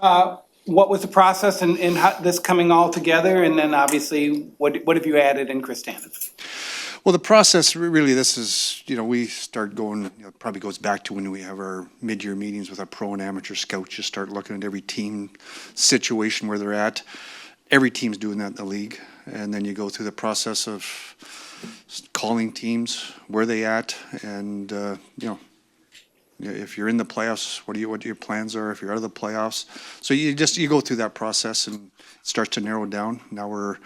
What was the process in how this coming all together? And then obviously, what have you added in Chris Tanev? Well, the process, really, this is, we start going, it probably goes back to when we have our mid-year meetings with our pro and amateur scouts. You start looking at every team situation where they're at. Every team's doing that in the league. And then you go through the process of calling teams, where they at, and, if you're in the playoffs, what your plans are, if you're out of the playoffs. So you go through that process and it starts to narrow down. Now we're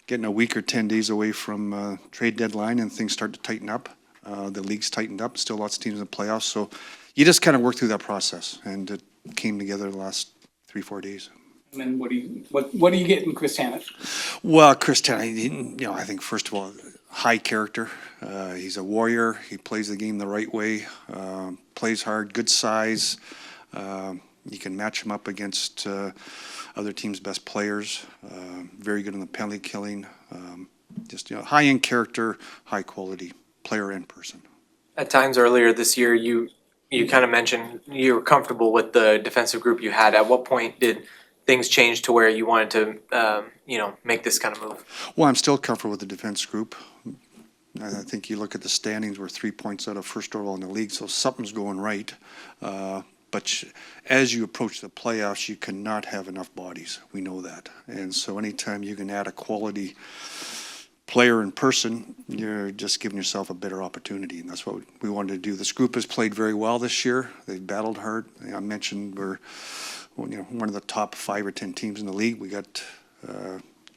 getting a week or 10 days away from trade deadline and things start to tighten up. The league's tightened up, still lots of teams in the playoffs. So you just kind of work through that process, and it came together the last 3-4 days. And then what do you get in Chris Tanev? Well, Chris Tanev, I think first of all, high character. He's a warrior. He plays the game the right way. Plays hard, good size. You can match him up against other teams' best players. Very good in the penalty killing. Just high-end character, high-quality player and person. At times earlier this year, you kind of mentioned you were comfortable with the defensive group you had. At what point did things change to where you wanted to, make this kind of move? Well, I'm still comfortable with the defense group. I think you look at the standings, we're 3 points out of first overall in the league, so something's going right. But as you approach the playoffs, you cannot have enough bodies. We know that. And so anytime you can add a quality player in person, you're just giving yourself a better opportunity, and that's what we wanted to do. This group has played very well this year. They've battled hard. I mentioned we're one of the top 5 or 10 teams in the league. We got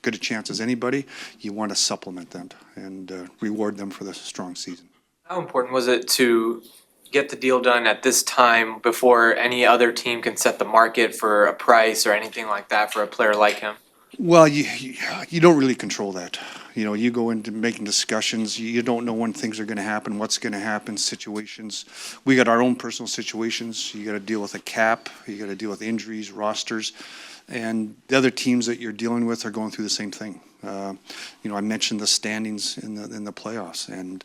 good a chance as anybody. You want to supplement them and reward them for the strong season. How important was it to get the deal done at this time before any other team can set the market for a price or anything like that for a player like him? Well, you don't really control that. You go into making discussions. You don't know when things are going to happen, what's going to happen, situations. We got our own personal situations. You got to deal with a cap. You got to deal with injuries, rosters. And the other teams that you're dealing with are going through the same thing. I mentioned the standings in the playoffs, and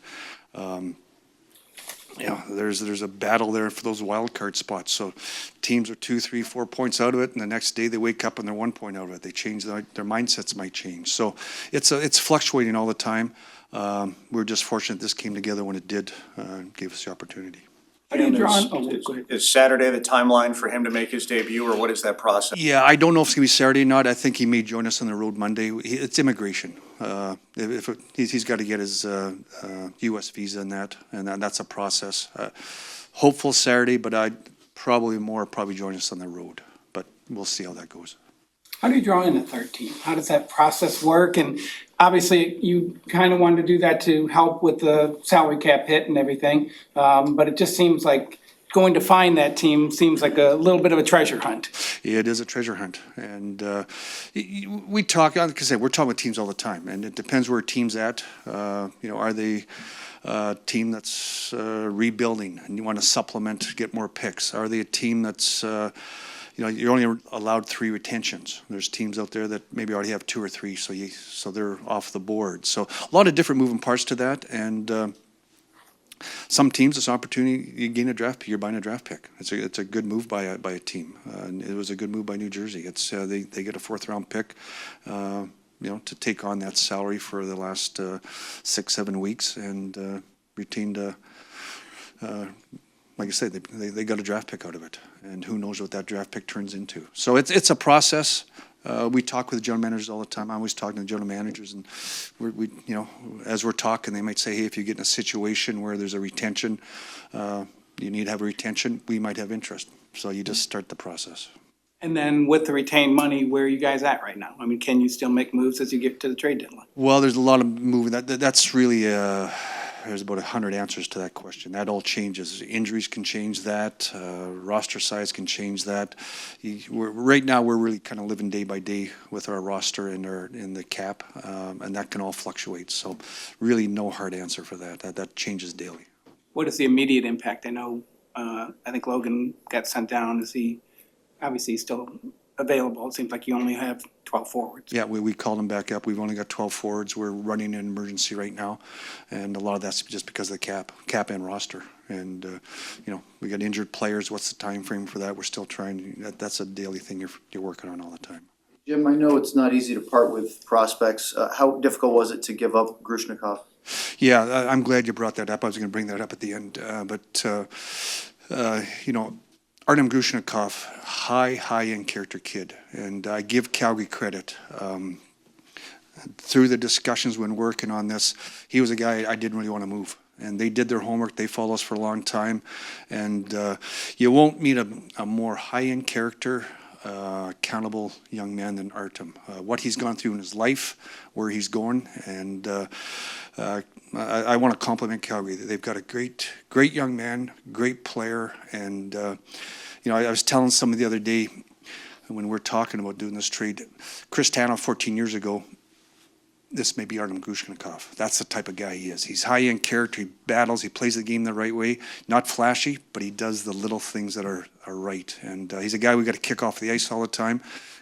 there's a battle there for those wild card spots. So teams are 2, 3, 4 points out of it, and the next day they wake up and they're 1 point out of it. They change their mindsets might change. So it's fluctuating all the time. We're just fortunate this came together when it did, gave us the opportunity. How do you draw on? Is Saturday the timeline for him to make his debut, or what is that process? Yeah, I don't know if it's going to be Saturday or not. I think he may join us on the road Monday. It's immigration. He's got to get his U.S. visa and that's a process. Hopeful Saturday, but I'd probably join us on the road. But we'll see how that goes. How do you draw in a third team? How does that process work? And obviously, you kind of wanted to do that to help with the salary cap hit and everything. But it just seems like going to find that team seems like a little bit of a treasure hunt. It is a treasure hunt. And we talk, like I said, we're talking with teams all the time. And it depends where a team's at. Are they a team that's rebuilding and you want to supplement, get more picks? Are they a team that's... you're only allowed 3 retentions. There's teams out there that maybe already have 2 or 3, so they're off the board. So a lot of different moving parts to that, and some teams, it's an opportunity. You gain a draft pick, you're buying a draft pick. It's a good move by a team. And it was a good move by New Jersey. It's they get a 4th round pick, to take on that salary for the last 6-7 weeks and retained like I said, they got a draft pick out of it, and who knows what that draft pick turns into. So it's a process. We talk with the general managers all the time. I'm always talking to the general managers, and we as we're talking, they might say, hey, if you get in a situation where there's a retention, you need to have a retention, we might have interest. So you just start the process. And then with the retained money, where are you guys at right now? I mean, can you still make moves as you get to the trade deadline? Well, there's a lot of moving. That's really there's about 100 answers to that question. That all changes. Injuries can change that. Roster size can change that. Right now, we're really kind of living day by day with our roster and in the cap, and that can all fluctuate. So, really, no hard answer for that. That changes daily. What is the immediate impact? I know. I think Logan got sent down. Is he obviously still available. It seems like you only have 12 forwards. Yeah, we called them back up. We've only got 12 forwards. We're running an emergency right now, and a lot of that's just because of the cap and roster. And we got injured players. What's the time frame for that? We're still trying. That's a daily thing you're working on all the time. Jim, I know it's not easy to part with prospects. How difficult was it to give up Grushnikov? Yeah, I'm glad you brought that up. I was going to bring that up at the end, Artem Grushnikov, high-end character kid, and I give Calgary credit. Through the discussions when working on this, he was a guy I didn't really want to move. And they did their homework. They followed us for a long time. And you won't meet a more high-end character, accountable young man than Artem. What he's gone through in his life, where he's going, and I want to compliment Calgary. They've got a great young man, great player, and I was telling somebody the other day when we're talking about doing this trade, Chris Tanev 14 years ago, this may be Artem Grushnikov. That's the type of guy he is. He's high-end character. He battles. He plays the game the right way. Not flashy, but he does the little things that are right. And he's a guy we got to kick off the ice all the time.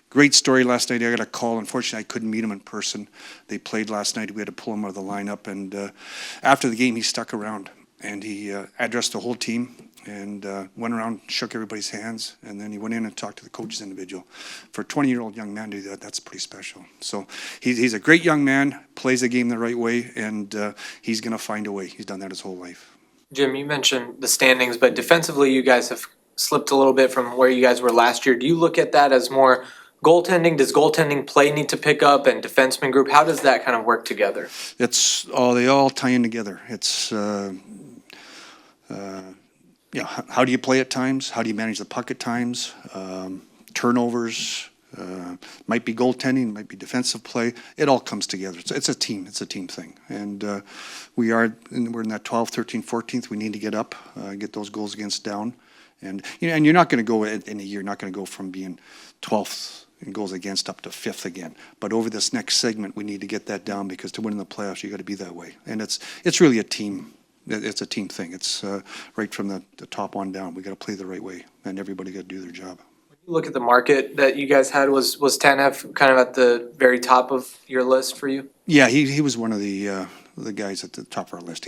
Great story last night. I got a call. Unfortunately, I couldn't meet him in person. They played last night. We had to pull him out of the lineup. And after the game, he stuck around. And he addressed the whole team and went around, shook everybody's hands, and then he went in and talked to the coaches individual. For a 20-year-old young man to do that, that's pretty special. So he's a great young man, plays the game the right way, and he's going to find a way. He's done that his whole life. Jim, you mentioned the standings, but defensively you guys have slipped a little bit from where you guys were last year. Do you look at that as more goaltending? Does goaltending play need to pick up, and defenseman group? How does that kind of work together? They all tie in together. It's how do you play at times? How do you manage the puck at times? Turnovers, might be goaltending, might be defensive play. It all comes together. It's a team. It's a team thing. And we're in that 12th, 13th, 14th. We need to get up, get those goals against down. And and you're not going to go in a year, not going to go from being 12th in goals against up to 5th again. But over this next segment, we need to get that down, because to win in the playoffs, you got to be that way. And it's really a team. It's a team thing. It's right from the top on down. We got to play the right way, and everybody got to do their job. Look at the market that you guys had. Was Tanev kind of at the very top of your list for you? Yeah, he was one of the guys at the top of our list.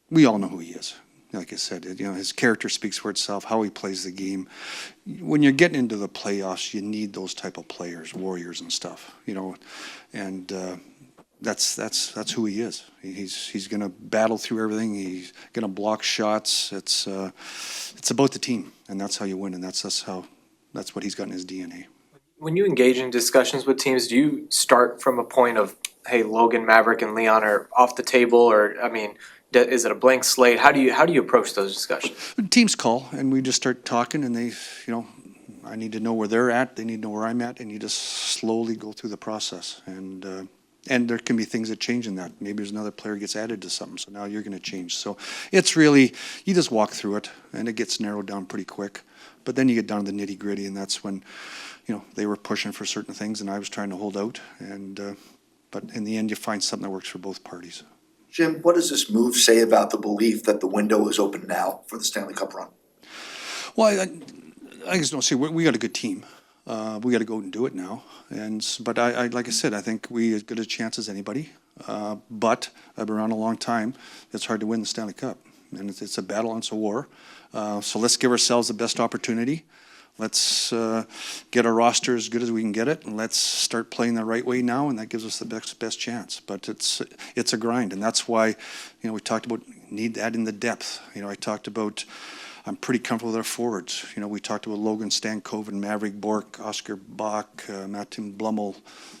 We all know who he is. Like I said, his character speaks for itself. How he plays the game. When you're getting into the playoffs, you need those type of players, warriors and stuff. And that's who he is. He's going to battle through everything. He's going to block shots. It's about the team, and that's how you win. And that's what he's got in his DNA. When you engage in discussions with teams, do you start from a point of, hey, Logan, Maverick, and Leon are off the table, or is it a blank slate? How do you approach those discussions? Teams call, and we just start talking, and I need to know where they're at. They need to know where I'm at, and you just slowly go through the process. And there can be things that change in that. Maybe there's another player gets added to something, so now you're going to change. So it's really, you just walk through it, and it gets narrowed down pretty quick. But then you get down to the nitty-gritty, and that's when, they were pushing for certain things, and I was trying to hold out. But in the end, you find something that works for both parties. Jim, what does this move say about the belief that the window is open now for the Stanley Cup run? Well, I just don't see, we got a good team. We got to go out and do it now. But I like I said, I think we as good a chance as anybody. But I've been around a long time. It's hard to win the Stanley Cup, and it's a battle and it's a war. So let's give ourselves the best opportunity. Let's get our roster as good as we can get it, and let's start playing the right way now, and that gives us the best chance. But it's a grind, and that's why we talked about need to add in the depth. I talked about. I'm pretty comfortable with our forwards. We talked about Logan Stankoven, Maverick Bork, Oscar Bach, Martin Blummel,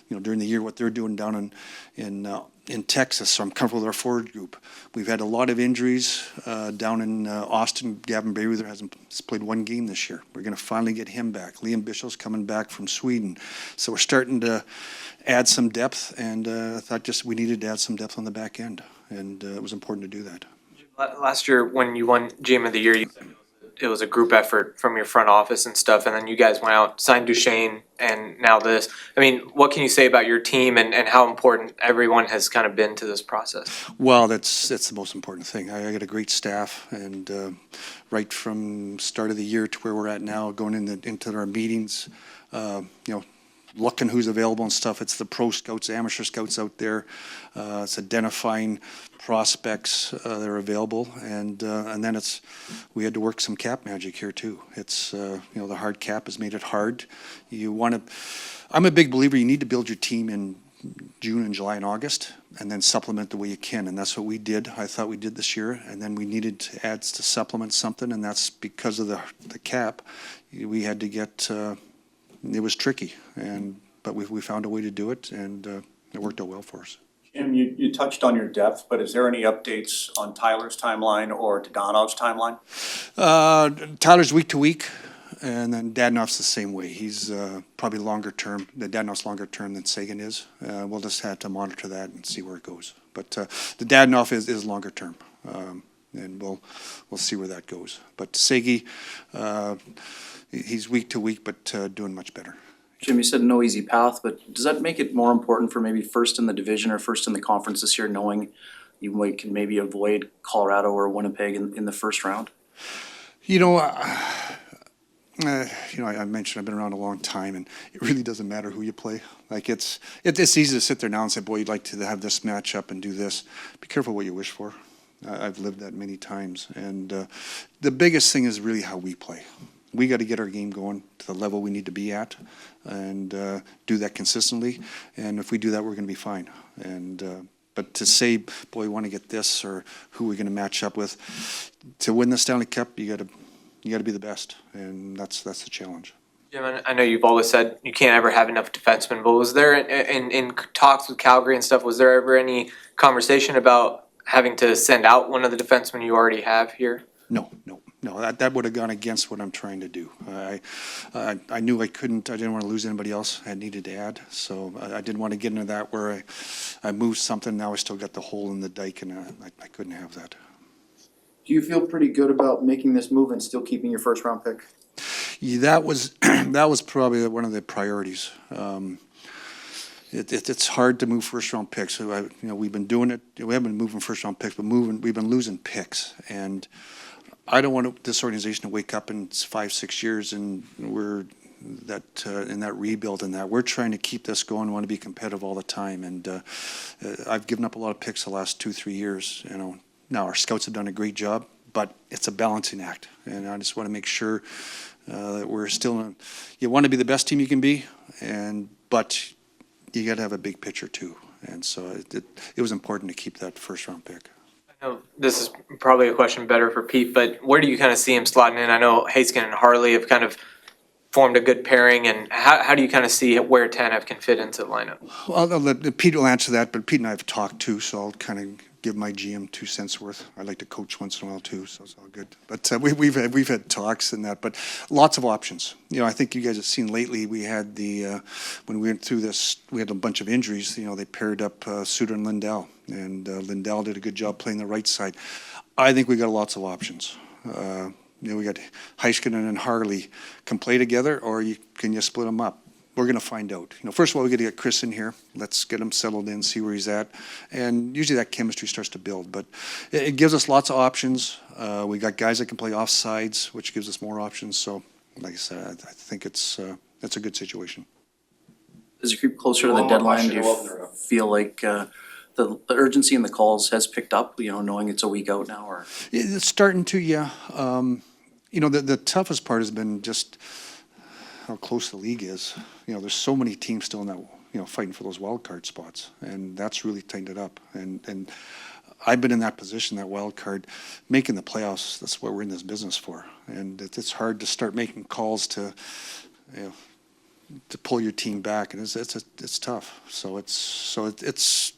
during the year what they're doing down in Texas. So I'm comfortable with our forward group. We've had a lot of injuries down in Austin. Gavin Bayreuther hasn't played one game this year. We're going to finally get him back. Liam Bischel's coming back from Sweden. So we're starting to add some depth, and I thought we needed to add some depth on the back end, and it was important to do that. Last year, when you won GM of the Year, it was a group effort from your front office and stuff, and then you guys went out, signed Duchesne, and now this. What can you say about your team and how important everyone has kind of been to this process? Well, that's the most important thing. I got a great staff, and right from start of the year to where we're at now, going into our meetings, looking who's available and stuff. It's the pro scouts, amateur scouts out there. It's identifying prospects that are available, and then we had to work some cap magic here too. It's the hard cap has made it hard. I'm a big believer. You need to build your team in June and July and August, and then supplement the way you can, and that's what we did. I thought we did this year, and then we needed to add to supplement something, and that's because of the cap. We had to get. It was tricky, but we found a way to do it, and it worked out well for us. Jim, you touched on your depth, but is there any updates on Tyler's timeline or Donov's timeline? Tyler's week to week, and then Dadonov's the same way. He's probably longer term. Dadonov's longer term than Sagan is. We'll just have to monitor that and see where it goes. But the Dadonov is longer term, and we'll see where that goes. But Sagi, he's week to week, but doing much better. Jim, you said no easy path, but does that make it more important for maybe first in the division or first in the conference this year, knowing you can maybe avoid Colorado or Winnipeg in the first round? I mentioned I've been around a long time, and it really doesn't matter who you play. Like it's easy to sit there now and say, boy, you'd like to have this matchup and do this. Be careful what you wish for. I've lived that many times, and the biggest thing is really how we play. We got to get our game going to the level we need to be at, and do that consistently. And if we do that, we're going to be fine. And but to say, boy, we want to get this, or who we're going to match up with, to win the Stanley Cup, you got to be the best, and that's the challenge. Jim, I know you've always said you can't ever have enough defensemen, but was there in talks with Calgary and stuff, was there ever any conversation about having to send out one of the defensemen you already have here? No. That would have gone against what I'm trying to do. I knew I couldn't. I didn't want to lose anybody else I needed to add. So I didn't want to get into that where I moved something. Now I still got the hole in the dike, and I couldn't have that. Do you feel pretty good about making this move and still keeping your first round pick? Yeah, that was probably one of the priorities. It's hard to move first round picks. We've been doing it. We haven't been moving first round picks, but we've been losing picks, and I don't want this organization to wake up in 5-6 years and we're in that rebuild and that. We're trying to keep this going. We want to be competitive all the time, and I've given up a lot of picks the last 2-3 years. Now our scouts have done a great job, but it's a balancing act, and I just want to make sure that we're still. You want to be the best team you can be, but you got to have a big picture too, and so it was important to keep that first round pick. I know this is probably a question better for Pete, but where do you kind of see him slotting in? I know Haskin and Harley have kind of formed a good pairing, and how do you kind of see where Tanev can fit into the lineup? Well, Pete will answer that, but Pete and I have talked too, so I'll kind of give my GM 2 cents worth. I like to coach once in a while too, so it's all good. But we've had talks and that, but lots of options. I think you guys have seen lately. We had when we went through this, we had a bunch of injuries. They paired up Suter and Lindell, and Lindell did a good job playing the right side. I think we got lots of options. We got Heiskanen and Harley can play together, or can you split them up? We're going to find out. First of all, we got to get Chris in here. Let's get him settled in, see where he's at, and usually that chemistry starts to build. But it gives us lots of options. We got guys that can play off sides, which gives us more options. So, like I said, I think that's a good situation. As you creep closer to the deadline, do you feel like the urgency in the calls has picked up? Knowing it's a week out now, or it's starting to, yeah. The toughest part has been just how close the league is. There's so many teams still in that, fighting for those wild card spots, and that's really tightened it up. And I've been in that position, that wild card, making the playoffs. That's what we're in this business for. And it's hard to start making calls to pull your team back, and it's tough. So it's.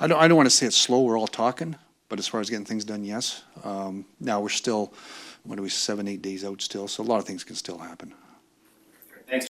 I don't want to say it's slow. We're all talking, but as far as getting things done, yes. Now we're still, 7-8 days out still, so a lot of things can still happen. Thanks.